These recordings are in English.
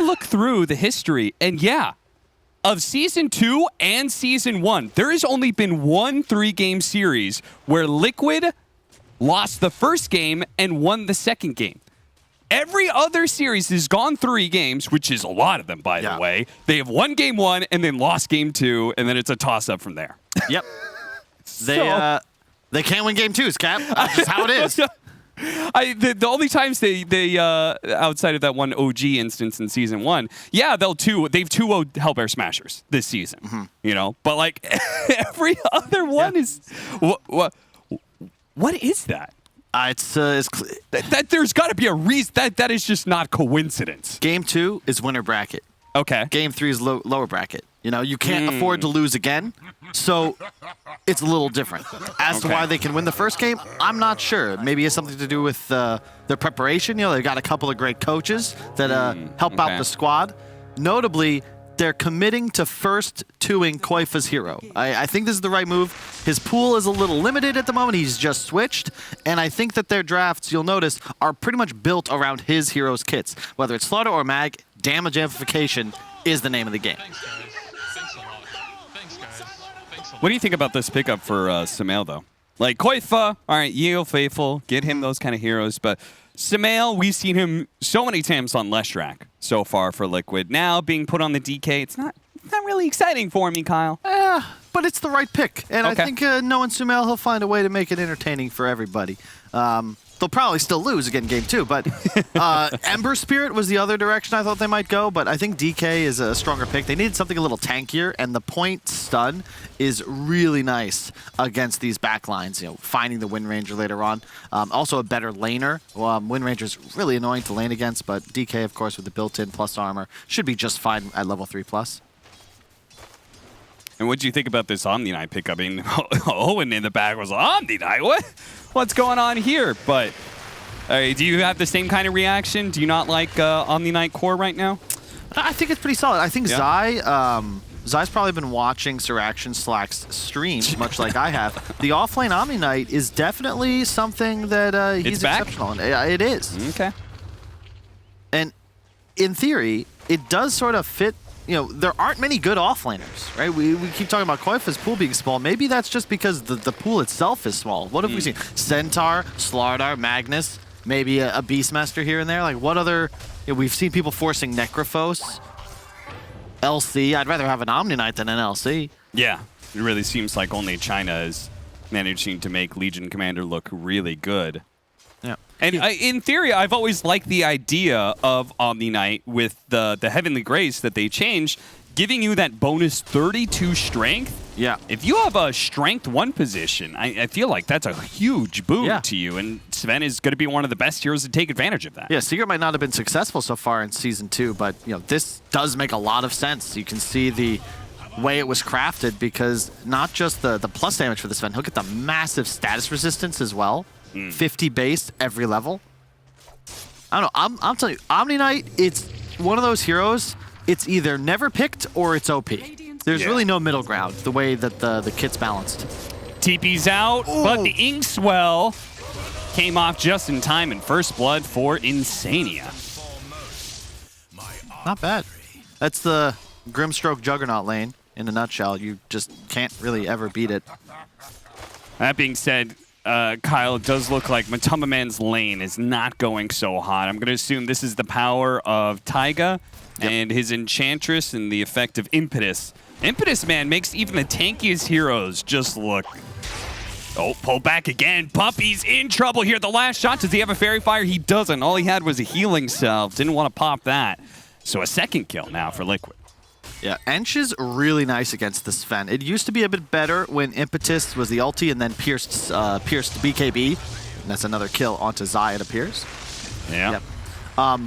look through the history, and yeah, of Season 2 and Season 1, there has only been one 3-game series where Liquid lost the first game and won the second game. Every other series has gone 3 games, which is a lot of them, by the way. They have won game 1 and then lost game 2, and then it's a toss-up from there. Yep. They can't win game 2s, Cap. That's just how it is. The only times they outside of that one OG instance in Season 1, yeah, they've 2-0'd Hellbear Smashers this season, you know? But, like, every other one is... What is that? There's got to be a reason. That is just not coincidence. Game 2 is winner bracket. Okay. Game 3 is lower bracket. You know, you can't afford to lose again, so it's a little different. As to why they can win the first game, I'm not sure. Maybe it's something to do with their preparation. You know, they've got a couple of great coaches that help out the squad. Notably, they're committing to first 2ing Koifa's hero. I think this is the right move. His pool is a little limited at the moment. He's just switched. And I think that their drafts, you'll notice, are pretty much built around his hero's kits. Whether it's Slaughter or Mag, damage amplification is the name of the game. What do you think about this pickup for Sumail, though? Like, Koifa, all right, Yeo Faithful, get him those kind of heroes, but Sumail, we've seen him so many times on Leshrac so far for Liquid. Now being put on the DK, it's not really exciting for me, Kyle. But it's the right pick. And I think knowing Sumail, he'll find a way to make it entertaining for everybody. They'll probably still lose again game 2, but Ember Spirit was the other direction I thought they might go, but I think DK is a stronger pick. They needed something a little tankier, and the point stun is really nice against these backlines, you know, finding the Wind Ranger later on. Also a better laner. Wind Ranger's really annoying to lane against, but DK, of course, with the built-in plus armor, should be just fine at level 3+. And what do you think about this Omni Knight pickup? I mean, Owen in the back was Omni Knight. What's going on here? But do you have the same kind of reaction? Do you not like Omni Knight core right now? I think it's pretty solid. I think Zai's probably been watching Siraction/Slack's streams, much like I have. The offlane Omni Knight is definitely something that he's exceptional in. It is. Okay. And in theory, it does sort of fit. You know, there aren't many good offlaners, right? We keep talking about Koifa's pool being small. Maybe that's just because the pool itself is small. What have we seen? Centaur, Slardar, Magnus, maybe a Beastmaster here and there. Like, what other... You know, we've seen people forcing Necrophos, LC. I'd rather have an Omni Knight than an LC. Yeah, it really seems like only China is managing to make Legion Commander look really good. Yeah. And in theory, I've always liked the idea of Omni Knight with the Heavenly Grace that they changed, giving you that bonus 32 strength. Yeah. If you have a strength 1 position, I feel like that's a huge boon to you, and Sven is going to be one of the best heroes to take advantage of that. Yeah, Secret might not have been successful so far in Season 2, but you know, this does make a lot of sense. You can see the way it was crafted, because not just the plus damage for the Sven, he'll get the massive status resistance as well. 50 base every level. I don't know. I'm telling you, Omni Knight, it's one of those heroes, it's either never picked or it's OP. There's really no middle ground, the way that the kit's balanced. TP's out, but the Inkswell came off just in time in first blood for Insania. Not bad. That's the Grimstroke Juggernaut lane in a nutshell. You just can't really ever beat it. That being said, Kyle, it does look like Matamba Man's lane is not going so hot. I'm going to assume this is the power of Taiga and his Enchantress and the effect of Impetus. Impetus, man, makes even the tankiest heroes just look... Oh, pull back again. Puppy's in trouble here. The last shot, does he have a Fairy Fire? He doesn't. All he had was a healing salve. Didn't want to pop that. So a second kill now for Liquid. Yeah, Ench is really nice against the Sven. It used to be a bit better when Impetus was the ulti and then pierced BKB. And that's another kill onto Zai, it appears. Yeah. Yep.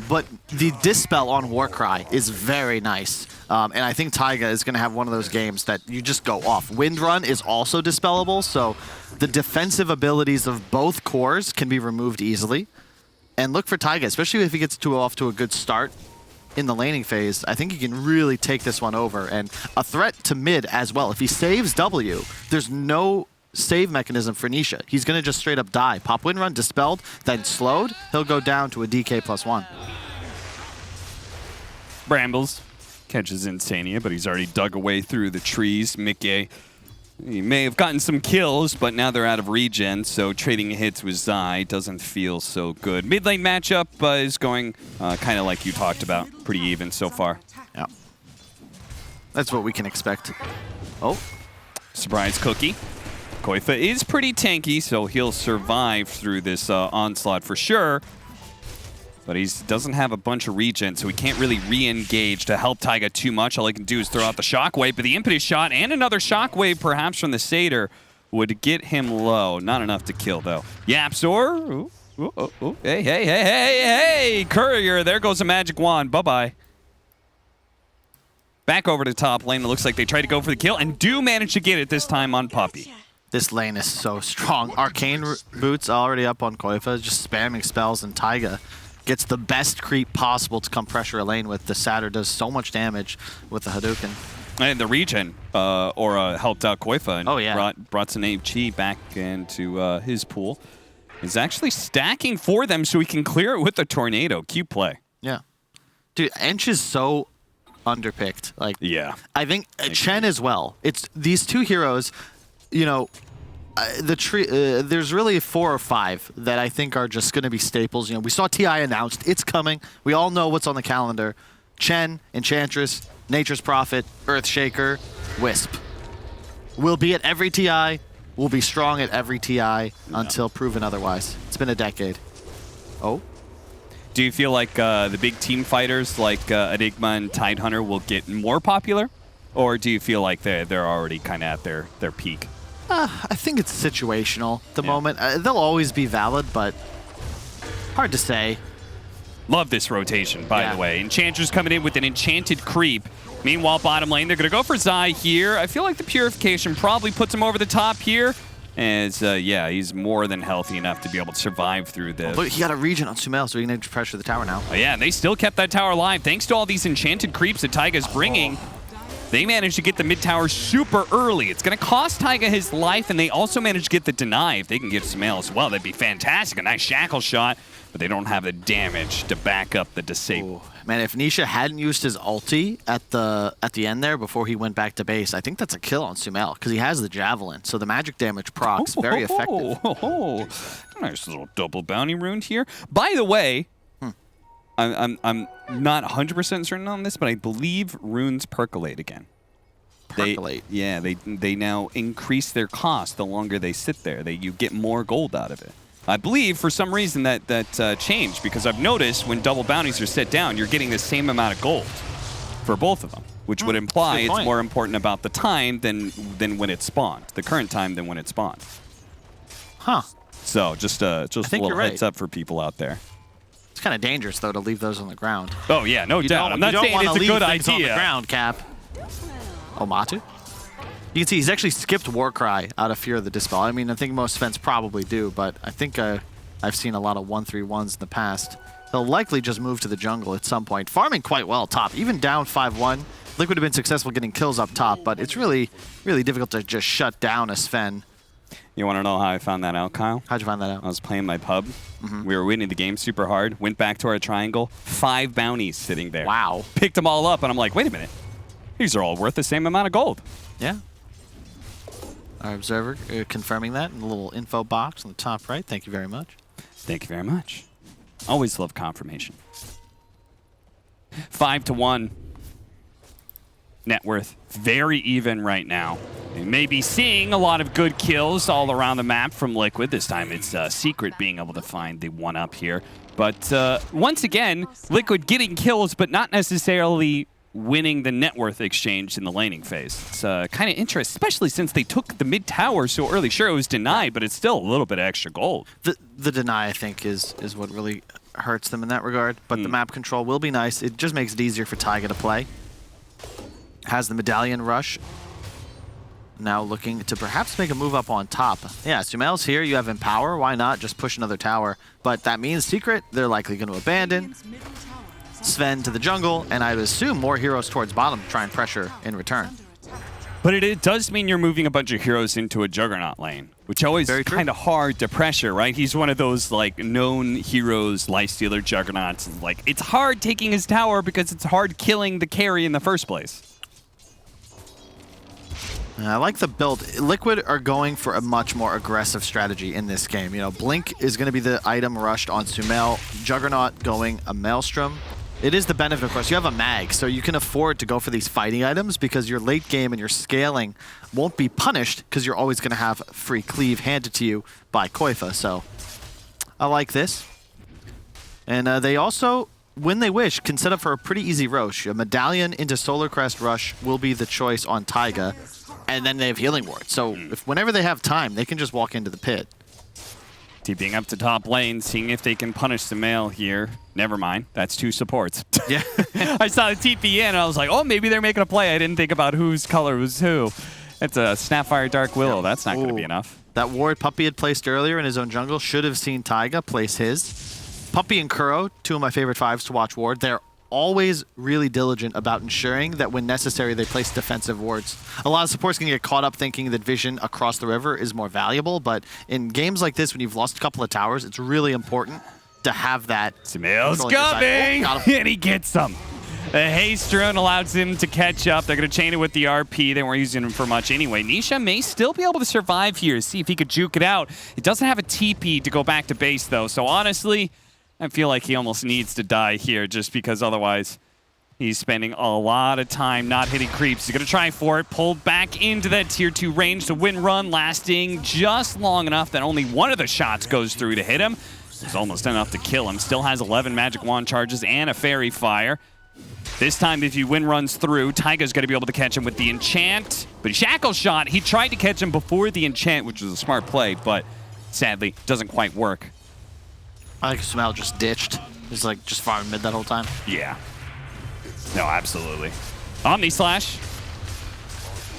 But the Dispel on Warcry is very nice. And I think Taiga is going to have one of those games that you just go off. Windrun is also dispellable, so the defensive abilities of both cores can be removed easily. And look for Taiga, especially if he gets off to a good start in the laning phase. I think he can really take this one over. And a threat to mid as well. If he saves W, there's no save mechanism for Nisha. He's going to just straight up die. Pop Windrun, dispelled, then slowed. He'll go down to a DK +1. Brambles catches Insania, but he's already dug away through the trees. Mickey, he may have gotten some kills, but now they're out of regen, so trading hits with Zai doesn't feel so good. Mid lane matchup is going kind of like you talked about, pretty even so far. Yeah. That's what we can expect. Oh. Surprise cookie. Koifa is pretty tanky, so he'll survive through this onslaught for sure. But he doesn't have a bunch of regen, so he can't really re-engage to help Taiga too much. All he can do is throw out the shockwave, but the impetus shot and another shockwave perhaps from the Satyr would get him low. Not enough to kill, though. Yapzor. Ooh, ooh, ooh, ooh. Hey, hey, hey, hey, hey! Courier, there goes a magic wand. Bye-bye. Back over to top lane. It looks like they tried to go for the kill and do manage to get it this time on Puppey. This lane is so strong. Arcane boots already up on Koifa, just spamming spells, and Taiga gets the best creep possible to come pressure a lane with. The Satyr does so much damage with the Hadouken. And the regen, Aura helped out Koifa and brought Sinead Chi back into his pool. He's actually stacking for them so he can clear it with the tornado. Cute play. Yeah. Dude, Ench is so underpicked. Like, yeah. I think Chen as well. It's these two heroes, you know, there's really 4 or 5 that I think are just going to be staples. You know, we saw TI announced. It's coming. We all know what's on the calendar. Chen, Enchantress, Nature's Prophet, Earthshaker, Wisp. We'll be at every TI. We'll be strong at every TI until proven otherwise. It's been a decade. Oh. Do you feel like the big team fighters like Enigma and Tidehunter will get more popular? Or do you feel like they're already kind of at their peak? I think it's situational at the moment. They'll always be valid, but hard to say. Love this rotation, by the way. Enchantress coming in with an enchanted creep. Meanwhile, bottom lane, they're going to go for Zai here. I feel like the Purification probably puts him over the top here. As, yeah, he's more than healthy enough to be able to survive through this. But he got a regen on Sumail, so he can pressure the tower now. Oh, yeah, and they still kept that tower alive. Thanks to all these enchanted creeps that Taiga's bringing, they managed to get the mid tower super early. It's going to cost Taiga his life, and they also managed to get the deny. If they can get Sumail as well, that'd be fantastic. A nice shackle shot, but they don't have the damage to back up the disable. Ooh. Man, if Nisha hadn't used his ulti at the end there before he went back to base, I think that's a kill on Sumail because he has the javelin. So the magic damage procs very effective. Nice little double bounty rune here. By the way, I'm not 100% certain on this, but I believe runes percolate again. Percolate. They now increase their cost the longer they sit there. You get more gold out of it. I believe for some reason that changed, because I've noticed when double bounties are set down, you're getting the same amount of gold for both of them, which would imply it's more important about the time than when it spawned, the current time than when it spawned. Huh. So just a little heads up for people out there. It's kind of dangerous though to leave those on the ground. Oh yeah, no doubt. I'm not saying it's a good idea. On the ground, Cap. Oh, Matu. You can see he's actually skipped Warcry out of fear of the Dispel. I mean, I think most Svens probably do, but I think I've seen a lot of 1-3-1s in the past. They'll likely just move to the jungle at some point. Farming quite well top, even down 5-1. Liquid have been successful getting kills up top, but it's really, really difficult to just shut down a Sven. You want to know how I found that out, Kyle? How'd you find that out? I was playing my pub. We were winning the game super hard. Went back to our triangle. 5 bounties sitting there. Wow. Picked them all up, and I'm like, wait a minute. These are all worth the same amount of gold. Yeah. Our observer confirming that in the little info box on the top right. Thank you very much. Thank you very much. Always love confirmation. 5-1. Net worth very even right now. You may be seeing a lot of good kills all around the map from Liquid. This time it's Secret being able to find the 1-up here. But once again, Liquid getting kills, but not necessarily winning the net worth exchange in the laning phase. It's kind of interesting, especially since they took the mid tower so early. Sure, it was denied, but it's still a little bit of extra gold. The deny, I think, is what really hurts them in that regard. But the map control will be nice. It just makes it easier for Taiga to play. Has the medallion rush. Now looking to perhaps make a move up on top. Yeah, Sumail's here. You have Empower. Why not just push another tower? But that means Secret, they're likely going to abandon. Sven to the jungle, and I would assume more heroes towards bottom to try and pressure in return. But it does mean you're moving a bunch of heroes into a Juggernaut lane, which always kind of hard to pressure, right? He's one of those like known heroes, lifestealer Juggernauts. Like it's hard taking his tower because it's hard killing the carry in the first place. I like the build. Liquid are going for a much more aggressive strategy in this game. You know, Blink is going to be the item rushed on Sumail. Juggernaut going a Maelstrom. It is the benefit, of course. You have a mag, so you can afford to go for these fighting items because your late game and your scaling won't be punished because you're always going to have free cleave handed to you by Koifa. So I like this. And they also, when they wish, can set up for a pretty easy Roche. A Medallion into Solar Crest Rush will be the choice on Taiga. And then they have Healing Ward. So if whenever they have time, they can just walk into the pit. TPing up to top lane, seeing if they can punish the male here. Never mind, that's 2 supports. Yeah. I saw the TP in and I was like, oh, maybe they're making a play. I didn't think about whose color was who. It's a Snapfire Dark Willow. That's not going to be enough. That ward Puppey had placed earlier in his own jungle should have seen Taiga place his. Puppey and Kuro, 2 of my favorite 5s to watch ward. They're always really diligent about ensuring that when necessary they place defensive wards. A lot of supports can get caught up thinking that vision across the river is more valuable, but in games like this when you've lost a couple of towers, it's really important to have that. Sumail's coming! And he gets them. The haste drone allows him to catch up. They're going to chain it with the RP. They weren't using him for much anyway. Nisha may still be able to survive here. See if he could juke it out. He doesn't have a TP to go back to base though, so honestly, I feel like he almost needs to die here just because otherwise he's spending a lot of time not hitting creeps. He's going to try for it, pulled back into that tier 2 range. The win run lasting just long enough that only one of the shots goes through to hit him. It's almost enough to kill him. Still has 11 Magic Wand charges and a Fairy Fire. This time, if he win runs through, Taiga's going to be able to catch him with the Enchant. But he Shackle Shot. He tried to catch him before the Enchant, which was a smart play, but sadly, doesn't quite work. I think Sumail just ditched. He's like just farming mid that whole time. Yeah. No, absolutely. Omni Slash.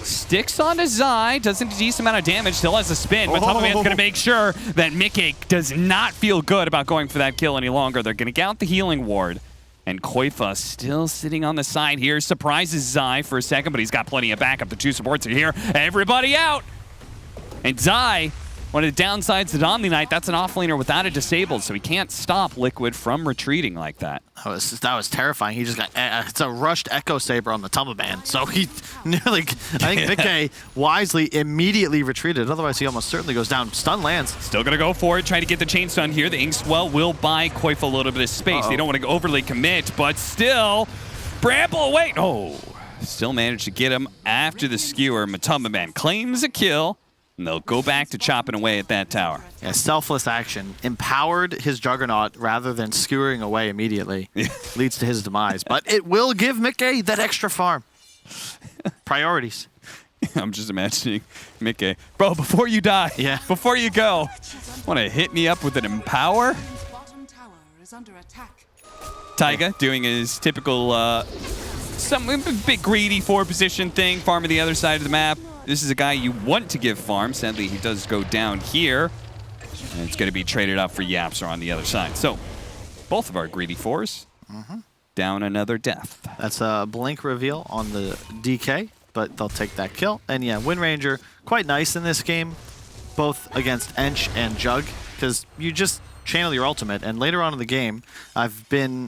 Sticks onto Zai. Does a decent amount of damage. Still has a spin. But Man's going to make sure that Mickey does not feel good about going for that kill any longer. They're going to count the healing ward. And Koifa still sitting on the side here. Surprises Zai for a second, but he's got plenty of backup. The 2 supports are here. Everybody out! And Zai, one of the downsides of Omni Knight, that's an offlaner without a disabled, so he can't stop Liquid from retreating like that. That was terrifying. He just got it's a rushed Echo Saber on the Tumbleband, so he nearly, I think Mickey wisely immediately retreated. Otherwise, he almost certainly goes down. Stun lands. Still gonna go for it, try to get the chain stun here. The Inkswell will buy Koifa a little bit of space. They don't want to overly commit, but still, Bramble away. Oh, still managed to get him after the skewer. Matumbaman claims a kill. And they'll go back to chopping away at that tower. Yeah, selfless action. Empowered his Juggernaut rather than skewering away immediately. Leads to his demise. But it will give Mickey that extra farm. Priorities. I'm just imagining Mickey. Bro, before you die, before you go, want to hit me up with an Empower? Taiga doing his typical, some big greedy 4-position thing, farming the other side of the map. This is a guy you want to give farm. Sadly, he does go down here. And it's going to be traded up for Yapser on the other side. So, both of our greedy 4s down another death. That's a blink reveal on the DK, but they'll take that kill. And yeah, Wind Ranger, quite nice in this game, both against Ench and Jug, because you just channel your ultimate. And later on in the game, I've been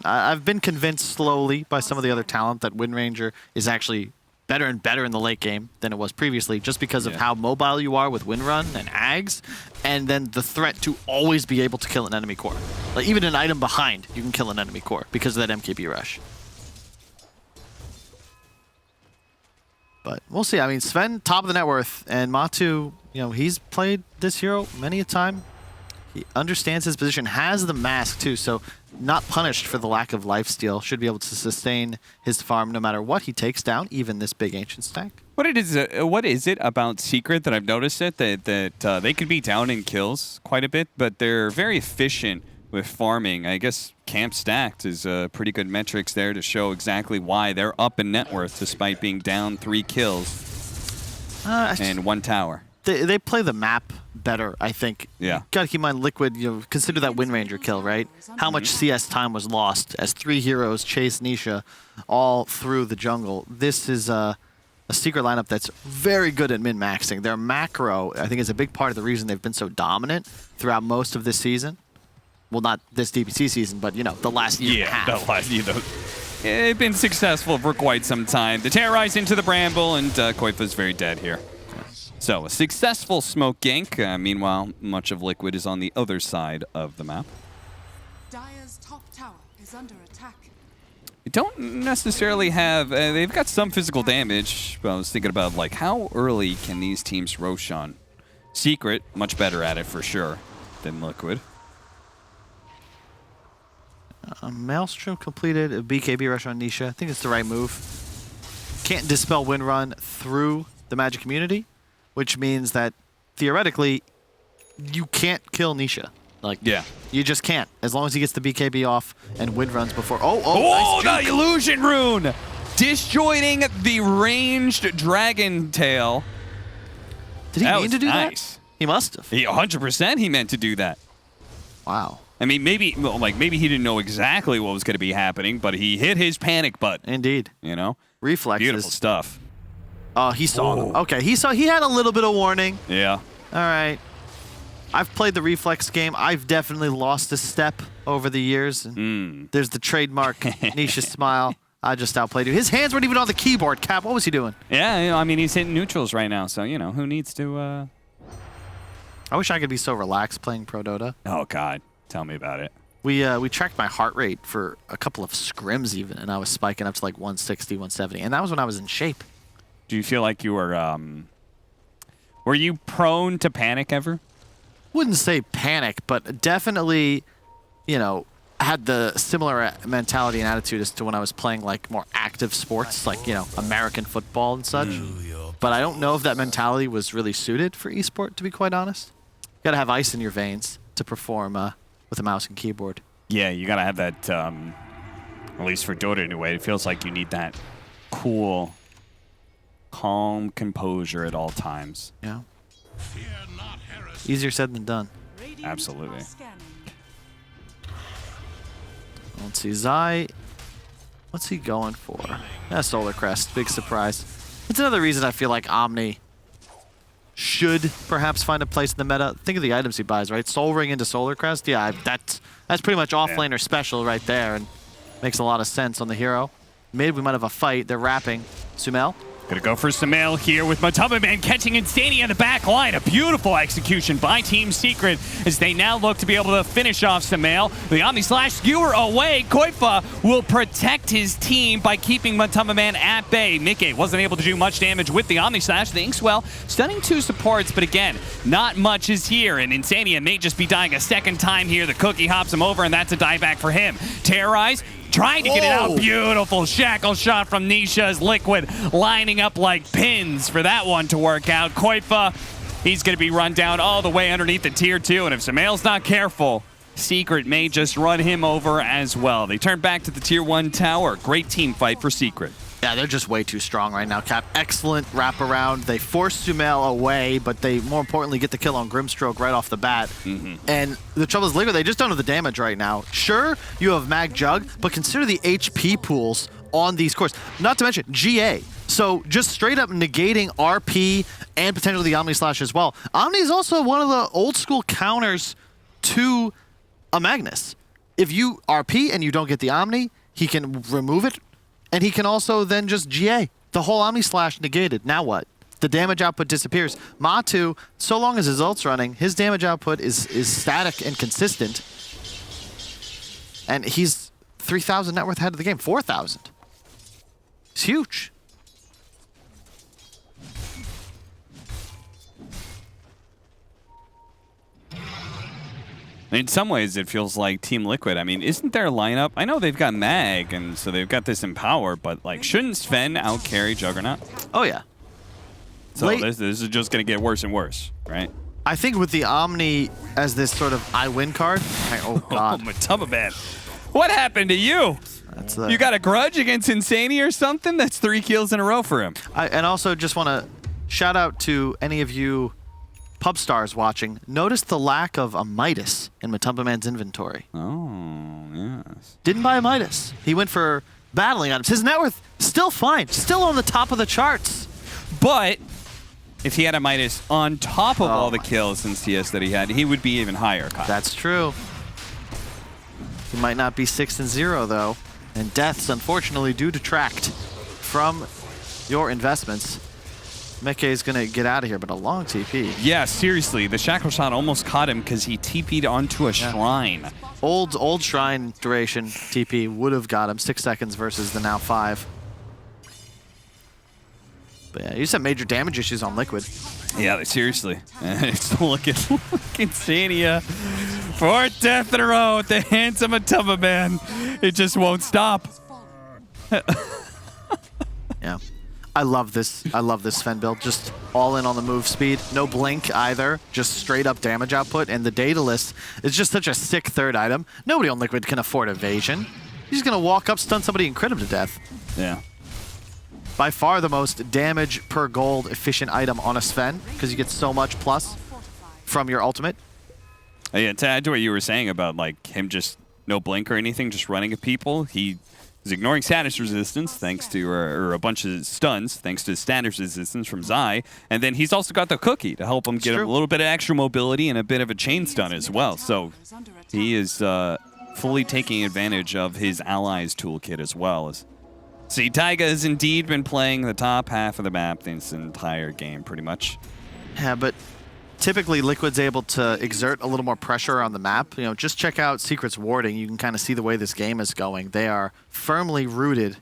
convinced slowly by some of the other talent that Wind Ranger is actually better and better in the late game than it was previously, just because of how mobile you are with Windrun and Ags, and then the threat to always be able to kill an enemy core. Like even an item behind, you can kill an enemy core because of that MKB rush. But we'll see. I mean, Sven, top of the net worth, and Matu, you know, he's played this hero many a time. He understands his position, has the mask too, so not punished for the lack of lifesteal. Should be able to sustain his farm no matter what he takes down, even this big ancient stack. What is it about Secret that I've noticed that they could be down in kills quite a bit, but they're very efficient with farming. I guess Camp Stacked is pretty good metrics there to show exactly why they're up in net worth despite being down 3 kills and 1 tower. They play the map better, I think. Yeah. Gotta keep in mind, Liquid, you know, consider that Wind Ranger kill, right? How much CS time was lost as 3 heroes chase Nisha all through the jungle. This is a Secret lineup that's very good at min-maxing. Their macro, I think, is a big part of the reason they've been so dominant throughout most of this season. Well, not this DPC season, but, you know, the last year and a half. They've been successful for quite some time. The Terrorize into the Bramble, and Koifa's very dead here. So, a successful smoke gank. Meanwhile, much of Liquid is on the other side of the map. Dire's top tower is under attack. They don't necessarily have... they've got some physical damage, but I was thinking about, like, how early can these teams Roshan? Secret, much better at it for sure than Liquid. Maelstrom completed a BKB rush on Nisha. I think it's the right move. Can't dispel Windrun through the Magic community, which means that theoretically you can't kill Nisha. Like, yeah, you just can't as long as he gets the BKB off and Windruns before. Oh, nice the illusion rune, disjoining the ranged dragon tail. Did he mean to do that? He must have. 100% he meant to do that. Wow. I mean, maybe he didn't know exactly what was going to be happening, but he hit his panic button. Indeed. You know? Reflexes. Beautiful stuff. Oh, he saw them. Okay, he had a little bit of warning. Yeah. All right. I've played the reflex game. I've definitely lost a step over the years. There's the trademark Nisha smile. I just outplayed you. His hands weren't even on the keyboard, Cap. What was he doing? Yeah, you know, I mean, he's hitting neutrals right now, so, you know, who needs to... I wish I could be so relaxed playing Pro Dota. Oh, God. Tell me about it. We tracked my heart rate for a couple of scrims even, and I was spiking up to like 160, 170, and that was when I was in shape. Do you feel like you were you prone to panic ever? Wouldn't say panic, but definitely, you know, had the similar mentality and attitude as to when I was playing like more active sports, like, you know, American football and such. But I don't know if that mentality was really suited for esport, to be quite honest. You gotta have ice in your veins to perform with a mouse and keyboard. Yeah, you gotta have that, at least for Dota anyway, it feels like you need that cool, calm composure at all times. Yeah. Easier said than done. Absolutely. Let's see, Zai, what's he going for? Solar Crest, big surprise. It's another reason I feel like Omni should perhaps find a place in the meta. Think of the items he buys, right? Soul Ring into Solar Crest. Yeah, that's pretty much off-laner special right there, and makes a lot of sense on the hero. Mid, we might have a fight. They're wrapping. Sumail. Gonna go for Sumail here with Matamaman catching Instania in the back line. A beautiful execution by Team Secret as they now look to be able to finish off Sumail. The Omni Slash skewer away. Koifa will protect his team by keeping Matamaman at bay. Mickey wasn't able to do much damage with the Omni Slash. The Inkswell stunning 2 supports, but again, not much is here. And Insania may just be dying a second time here. The cookie hops him over, and that's a dieback for him. Terrorize. Trying to get it out. Beautiful shackle shot from Nisha's Liquid, lining up like pins for that one to work out. Koifa, he's going to be run down all the way underneath the tier 2, and if Sumail's not careful, Secret may just run him over as well. They turn back to the tier 1 tower. Great team fight for Secret. Yeah, they're just way too strong right now, Cap. Excellent wraparound. They force Sumail away, but they, more importantly, get the kill on Grimstroke right off the bat. And the trouble is, Liquid, they just don't have the damage right now. Sure, you have Mag Jug, but consider the HP pools on these cores. Not to mention GA. So just straight up negating RP and potentially the Omni Slash as well. Omni is also one of the old school counters to a Magnus. If you RP and you don't get the Omni, he can remove it. And he can also then just GA. The whole Omni Slash negated. Now what? The damage output disappears. Matu, so long as his ult's running, his damage output is static and consistent. And he's 3,000 net worth ahead of the game. 4,000. It's huge. In some ways, it feels like Team Liquid. I mean, isn't their lineup... I know they've got Mag, and so they've got this Empower, but, like, shouldn't Sven out-carry Juggernaut? Oh, yeah. So this is just going to get worse and worse, right? I think with the Omni as this sort of I win card... Oh, God. Oh, Matamaman. What happened to you? You got a grudge against Insania or something? That's 3 kills in a row for him. And also just want to shout out to any of you pub stars watching. Notice the lack of a Midas in Matamaman's inventory. Oh, yes. Didn't buy a Midas. He went for battling items. His net worth still fine. Still on the top of the charts. But if he had a Midas on top of all the kills and CS that he had, he would be even higher, Kyle. That's true. He might not be 6-0 though, and deaths unfortunately do detract from your investments. Meke is gonna get out of here, but a long TP. Yeah, seriously, the shackle shot almost caught him because he TP'd onto a shrine. Old shrine duration TP would have got him 6 seconds versus the now 5. But yeah, you said major damage issues on Liquid. Yeah, seriously. It's looking Sania for death in a row at the hands of Matuma. It just won't stop. Yeah. I love this Sven build. Just all in on the move speed. No blink either. Just straight up damage output. And the data list is just such a sick third item. Nobody on Liquid can afford evasion. He's going to walk up, stun somebody, and crit him to death. Yeah. By far the most damage per gold efficient item on a Sven, because you get so much plus from your ultimate. Yeah, to add to what you were saying about like him just no blink or anything, just running at people, he is ignoring status resistance thanks to, or a bunch of stuns thanks to status resistance from Zai, and then he's also got the cookie to help him get a little bit of extra mobility and a bit of a chain stun as well. So he is fully taking advantage of his allies toolkit as well. See, Taiga has indeed been playing the top half of the map this entire game, pretty much. Yeah, but typically Liquid's able to exert a little more pressure on the map. You know, just check out Secret's warding. You can kind of see the way this game is going. They are firmly rooted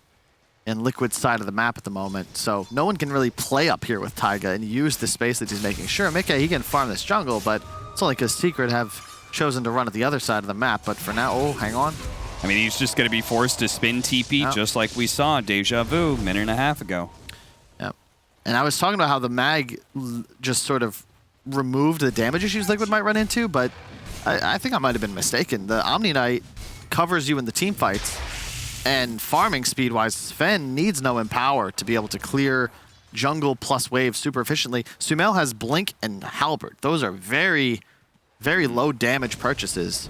in Liquid's side of the map at the moment, so no one can really play up here with Taiga and use the space that he's making. Sure, Meke, he can farm this jungle, but it's only because Secret have chosen to run at the other side of the map. But for now, oh, hang on. I mean, he's just going to be forced to spin TP just like we saw Deja Vu a minute and a half ago. Yeah. And I was talking about how the mag just sort of removed the damage issues Liquid might run into, but I think I might have been mistaken. The Omni Knight covers you in the team fights, and farming speed-wise, Sven needs no Empower to be able to clear jungle plus waves super efficiently. Sumail has Blink and Halberd. Those are very, very low damage purchases.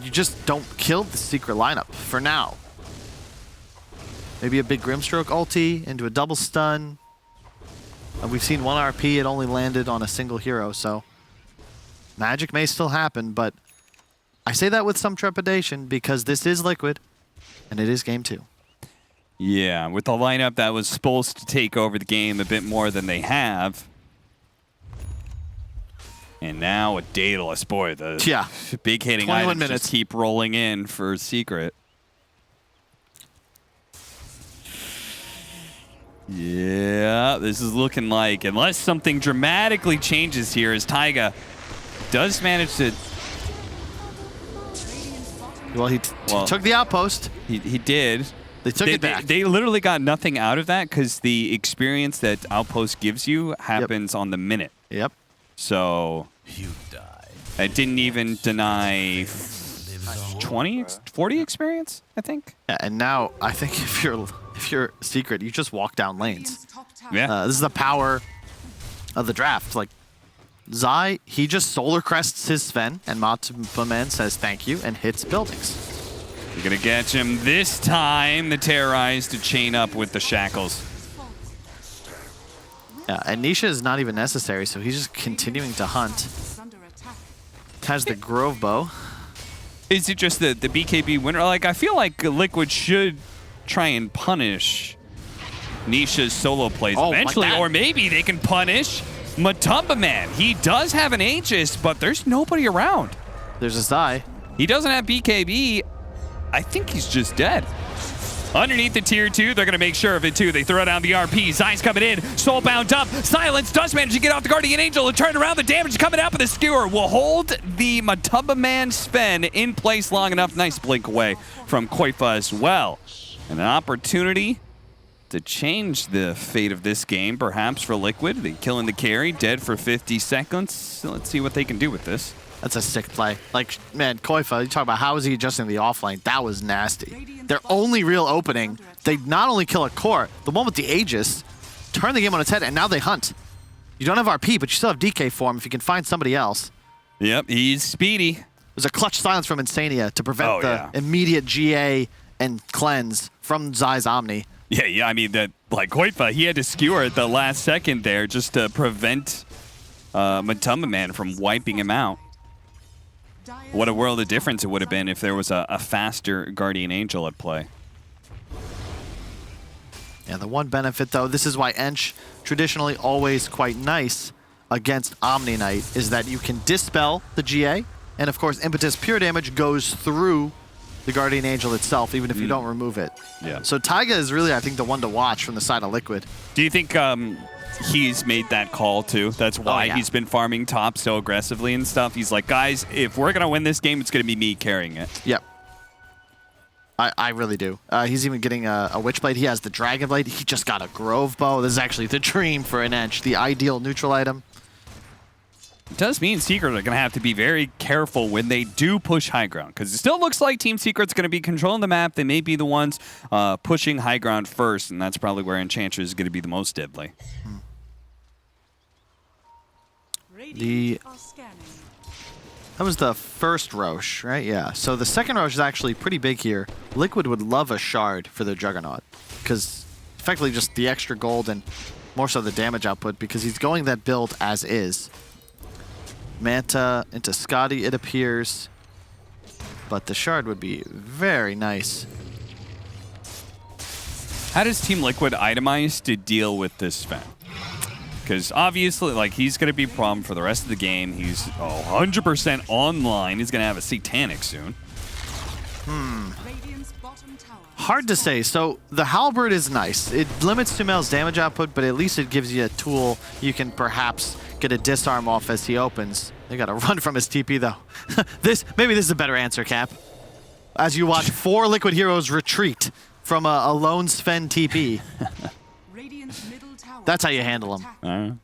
You just don't kill the Secret lineup for now. Maybe a big Grimstroke ulti into a double stun. We've seen 1 RP, it only landed on a single hero, so magic may still happen, but I say that with some trepidation because this is Liquid and it is game 2. Yeah, with the lineup that was supposed to take over the game a bit more than they have. And now with Daedalus, boy, the big hitting items just keep rolling in for Secret. Yeah, this is looking like, unless something dramatically changes here, as Taiga does manage to... Well, he took the outpost. He did. They took it back. They literally got nothing out of that because the experience that outpost gives you happens on the minute. Yep. So... You die. I didn't even deny 40 experience, I think. Yeah, and now I think if you're Secret, you just walk down lanes. Yeah. This is the power of the draft. Like Zai, he just solar crests his Sven, and Matuma says thank you and hits buildings. You're gonna catch him this time. The Terrorize to chain up with the shackles. Yeah, and Nisha is not even necessary, so he's just continuing to hunt. Has the Grove Bow. Is it just the BKB winner? Like, I feel like Liquid should try and punish Nisha's solo plays eventually, like or maybe they can punish Matuma. He does have an Aegis, but there's nobody around. There's a Zai. He doesn't have BKB. I think he's just dead. Underneath the tier 2, they're going to make sure of it too. They throw down the RP. Zai's coming in. Soulbound up. Silence does manage to get off the Guardian Angel and turn around. The damage coming out, but the Skewer will hold the Matuma Sven in place long enough. Nice blink away from Koifa as well. And an opportunity to change the fate of this game, perhaps, for Liquid. They killing the carry, dead for 50 seconds. So let's see what they can do with this. That's a sick play. Like, man, Koifa, you talk about how is he adjusting the offlane. That was nasty. Their only real opening, they not only kill a core, the one with the Aegis, turn the game on its head, and now they hunt. You don't have RP, but you still have DK form if you can find somebody else. Yep, he's speedy. There's a clutch silence from Insania to prevent the immediate GA and cleanse from Zai's Omni. Yeah. I mean, that like Koifa, he had to skewer at the last second there just to prevent Matamba Man from wiping him out. What a world of difference it would have been if there was a faster Guardian Angel at play. Yeah, the one benefit, though, this is why Ench traditionally always quite nice against Omni Knight, is that you can dispel the GA, and of course, Impetus Pure Damage goes through the Guardian Angel itself, even if you don't remove it. Yeah. So Taiga is really, I think, the one to watch from the side of Liquid. Do you think he's made that call, too? That's why he's been farming top so aggressively and stuff? He's like, guys, if we're going to win this game, it's going to be me carrying it. Yep. I really do. He's even getting a Witchblade. He has the Dragon Blade. He just got a Grove Bow. This is actually the dream for an Ench, the ideal neutral item. It does mean Secret are going to have to be very careful when they do push high ground, because it still looks like Team Secret's going to be controlling the map. They may be the ones pushing high ground first, and that's probably where Enchantress is going to be the most deadly. That was the first Roche, right? Yeah. So the second Roche is actually pretty big here. Liquid would love a Shard for their Juggernaut, because effectively just the extra gold and more so the damage output, because he's going that build as is. Manta into Scotty, it appears. But the Shard would be very nice. How does Team Liquid itemize to deal with this Sven? Because obviously, like, he's going to be a problem for the rest of the game. He's 100% online. He's going to have a Satanic soon. Hard to say. So the Halberd is nice. It limits Sumail's damage output, but at least it gives you a tool you can perhaps get a disarm off as he opens. They got to run from his TP, though. Maybe this is a better answer, Cap. As you watch 4 Liquid heroes retreat from a lone Sven TP. That's how you handle him.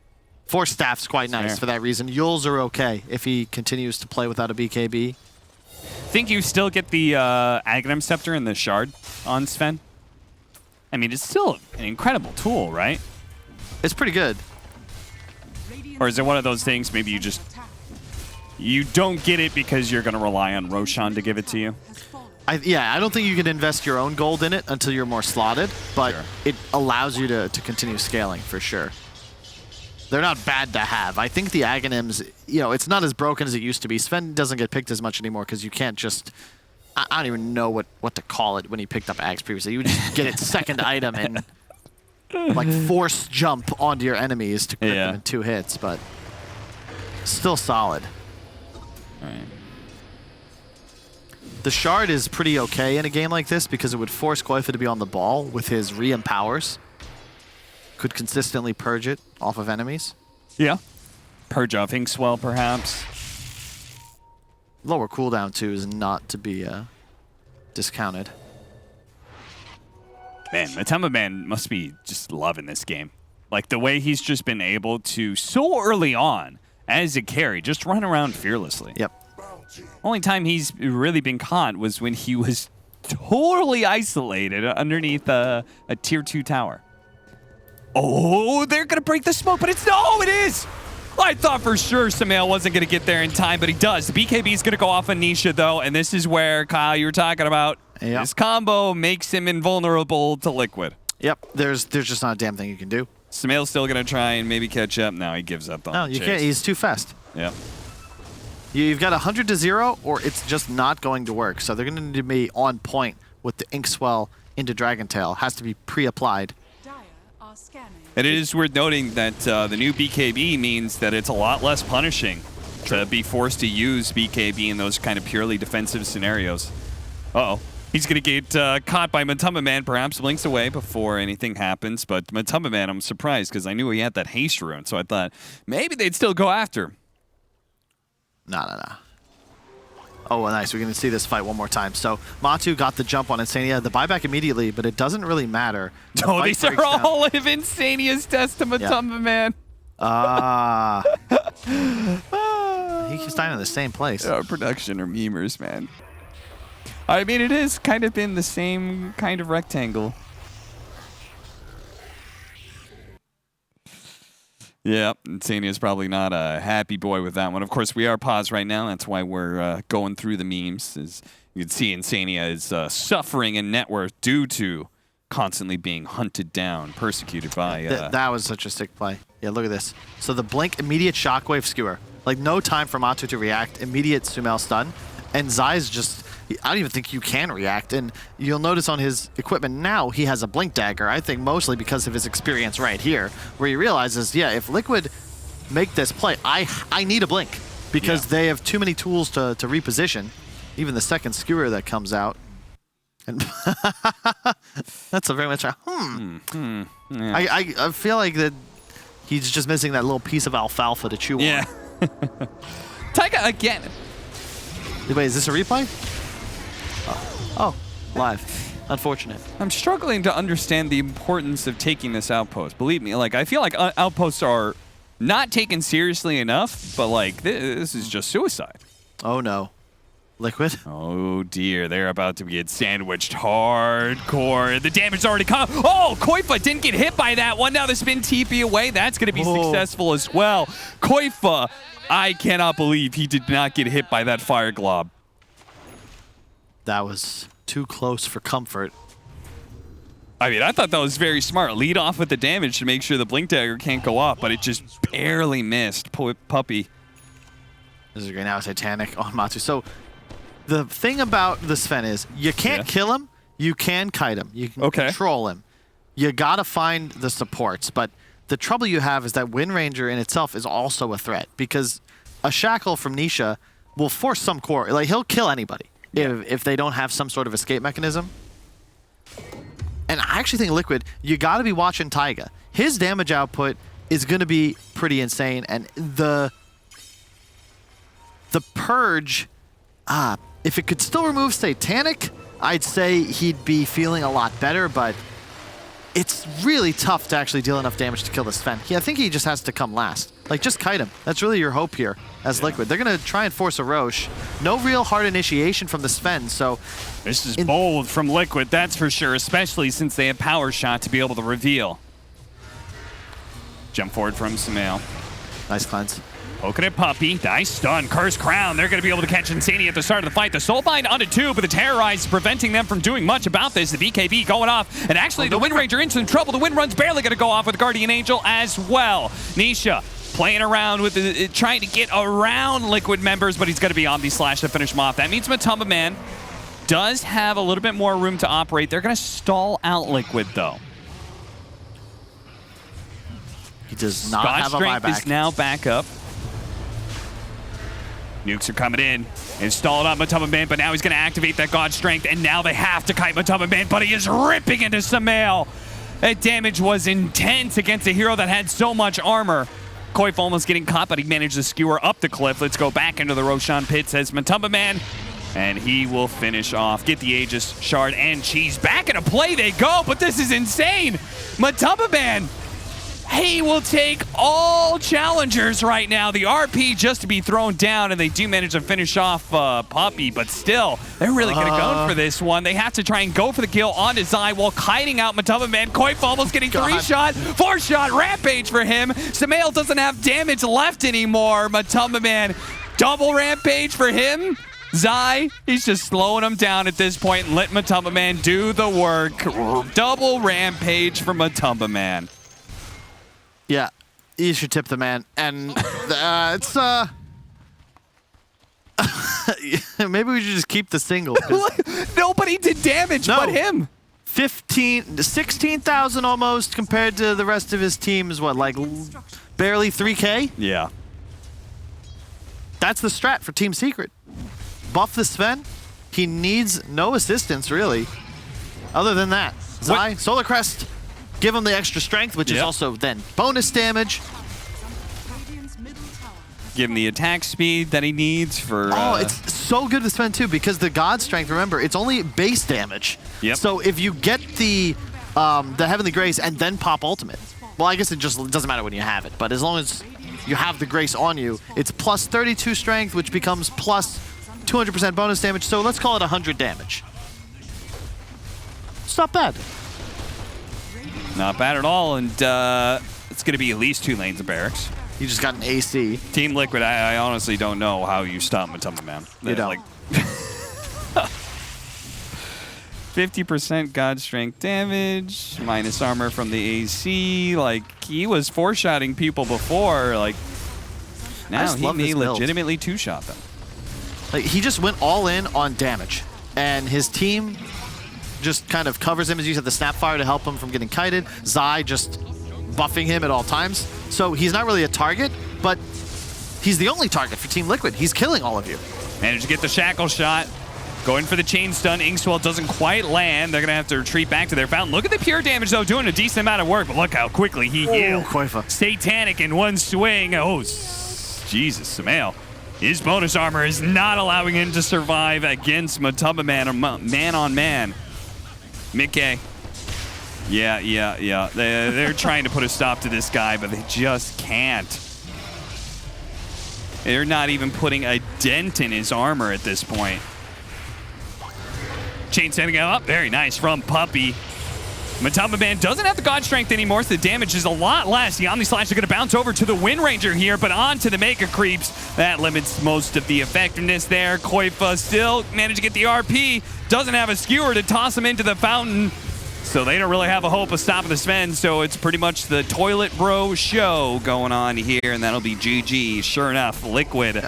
4 staff's quite nice for that reason. Yules are okay if he continues to play without a BKB. Think you still get the Aghanim Scepter and the Shard on Sven? I mean, it's still an incredible tool, right? It's pretty good. Or is it one of those things maybe you don't get it because you're going to rely on Roshan to give it to you? Yeah, I don't think you can invest your own gold in it until you're more slotted, but it allows you to continue scaling for sure. They're not bad to have. I think the Aghanims, it's not as broken as it used to be. Sven doesn't get picked as much anymore because you can't just... I don't even know what to call it when he picked up Aghs previously. You would just get its second item and like force jump onto your enemies to crit them in 2 hits, but still solid. All right. The Shard is pretty okay in a game like this because it would force Koifa to be on the ball with his re-empowers. Could consistently purge it off of enemies. Yeah. Purge off Inkswell, perhaps. Lower cooldown, too, is not to be discounted. Man, Matamba Man must be just loving this game. Like, the way he's just been able to, so early on, as a carry, just run around fearlessly. Yep. Only time he's really been caught was when he was totally isolated underneath a tier 2 tower. Oh, they're going to break the smoke, but it is! I thought for sure Sumail wasn't going to get there in time, but he does. The BKB is going to go off on Nisha, though, and this is where, Kyle, you were talking about. Yep. This combo makes him invulnerable to Liquid. Yep, there's just not a damn thing you can do. Sumail's still going to try and maybe catch up. Now he gives up on No, you can't. He's too fast. Yep. You've got 100 to 0, or it's just not going to work. So they're going to need to be on point with the Inkswell into Dragon Tail. Has to be pre-applied. And it is worth noting that the new BKB means that it's a lot less punishing to be forced to use BKB in those kind of purely defensive scenarios. Uh-oh. He's going to get caught by Matamba Man, perhaps blinks away before anything happens. But Matamba Man, I'm surprised because I knew he had that haste rune, so I thought maybe they'd still go after him. No. Oh, nice. We're going to see this fight one more time. So Matu got the jump on Insania, the buyback immediately, but it doesn't really matter. Oh, these are all of Insania's deaths to Matamba Man. He keeps dying in the same place. Production or memers, man. I mean, it is kind of in the same kind of rectangle. Yeah, Insania's probably not a happy boy with that one. Of course, we are paused right now. That's why we're going through the memes. As you can see, Insania is suffering in net worth due to constantly being hunted down, persecuted by... That was such a sick play. Yeah, look at this. So the blink, immediate shockwave skewer. Like, no time for Matu to react. Immediate Sumail stun. And Zai's just... I don't even think you can react. And you'll notice on his equipment now, he has a blink dagger. I think mostly because of his experience right here, where he realizes, yeah, if Liquid make this play, I need a blink. Because they have too many tools to reposition. Even the second skewer that comes out. And that's a very much a Yeah. I feel like that he's just missing that little piece of alfalfa to chew on. Yeah. Taiga again. Wait, is this a replay? Oh, live. Unfortunate. I'm struggling to understand the importance of taking this outpost. Believe me, like I feel like outposts are not taken seriously enough, but like this is just suicide. Oh no. Liquid? Oh dear, they're about to get sandwiched hardcore. The damage already come. Oh, Koifa didn't get hit by that one. Now the spin TP away. That's going to be successful as well. Koifa, I cannot believe he did not get hit by that fire glob. That was too close for comfort. I mean, I thought that was very smart. Lead off with the damage to make sure the blink dagger can't go off, but it just barely missed. Puppy. This is great. Now Titanic on Matu. So the thing about the Sven is you can't kill him, you can kite him, you can control him. You gotta find the supports, but the trouble you have is that Wind Ranger in itself is also a threat because a shackle from Nisha will force some core. Like he'll kill anybody if they don't have some sort of escape mechanism. And I actually think Liquid, you gotta be watching Taiga. His damage output is gonna be pretty insane, and the purge. If it could still remove Satanic, I'd say he'd be feeling a lot better, but it's really tough to actually deal enough damage to kill the Sven. I think he just has to come last. Like, just kite him. That's really your hope here as Liquid. They're going to try and force a Roche. No real hard initiation from the Sven, so... This is bold from Liquid, that's for sure, especially since they have Power Shot to be able to reveal. Jump forward from Sumail. Nice cleanse. Poking at Puppy. Nice stun. Curse Crown. They're going to be able to catch Insani at the start of the fight. The Soulbind onto 2, but the Terrorize is preventing them from doing much about this. The BKB going off. And actually, the Wind Ranger in some trouble. The Wind Run's barely going to go off with Guardian Angel as well. Nisha playing around with trying to get around Liquid members, but he's going to be Omni Slash to finish him off. That means Matumba Man does have a little bit more room to operate. They're going to stall out Liquid, though. He does not have a buyback. Strength is now back up. Nukes are coming in. Installed on Matumba Man, but now he's going to activate that God Strength, and now they have to kite Matumba Man, but he is ripping into Sumail. That damage was intense against a hero that had so much armor. Koif almost getting caught, but he managed to skewer up the cliff. Let's go back into the Roshan pit, says Matumba Man, and he will finish off. Get the Aegis, Shard, and Cheese. Back into play they go, but this is insane. Matumba Man, he will take all challengers right now. The RP just to be thrown down, and they do manage to finish off Puppy, but still, they're really going to go for this one. They have to try and go for the kill onto Zai while kiting out Matumba Man. Koif almost getting 3-shot, 4-shot, Rampage for him. Sumail doesn't have damage left anymore. Matumba Man, double Rampage for him. Zai, he's just slowing him down at this point and let Matumba Man do the work. Double Rampage for Matumba Man. Yeah, you should tip the man. And it's, maybe we should just keep the single. Nobody did damage but him. 16,000 almost compared to the rest of his team is what, like barely 3K? Yeah. That's the strat for Team Secret. Buff the Sven. He needs no assistance, really. Other than that, Zai, Solar Crest. Give him the extra strength, which is also then bonus damage. Give him the attack speed that he needs for... Oh, it's so good to spend, too, because the God Strength, remember, it's only base damage. Yep. So if you get the Heavenly Grace and then pop Ultimate, well, I guess it doesn't matter when you have it, but as long as you have the Grace on you, it's plus 32 Strength, which becomes plus 200% bonus damage, so let's call it 100 damage. It's not bad. Not bad at all, and it's going to be at least 2 lanes of barracks. You just got an AC. Team Liquid, I honestly don't know how you stop Matumba Man. You don't. Like, 50% God Strength damage, minus armor from the AC. Like, he was four-shotting people before. Like, now he may legitimately two-shot them. Like, he just went all in on damage, and his team just kind of covers him as you said, the Snapfire to help him from getting kited. Zai just buffing him at all times. So he's not really a target, but he's the only target for Team Liquid. He's killing all of you. Managed to get the shackle shot. Going for the chain stun. Inkswell doesn't quite land. They're going to have to retreat back to their fountain. Look at the pure damage, though, doing a decent amount of work. But look how quickly he healed. Koifa. Satanic in one swing. Oh, Jesus, Samael. His bonus armor is not allowing him to survive against Matamba man on man. Mickey. Yeah. They're trying to put a stop to this guy, but they just can't. They're not even putting a dent in his armor at this point. Chain setting him up. Very nice from Puppey. Matamba Man doesn't have the God Strength anymore, so the damage is a lot less. The Omni Slash is going to bounce over to the Wind Ranger here, but onto the Mega Creeps. That limits most of the effectiveness there. Koifa still managed to get the RP. Doesn't have a skewer to toss him into the fountain. So they don't really have a hope of stopping the Sven, so it's pretty much the Toilet Bro show going on here, and that'll be GG. Sure enough, Liquid,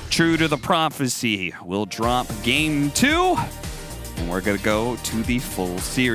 true to the prophecy, will drop game 2, and we're going to go to the full series.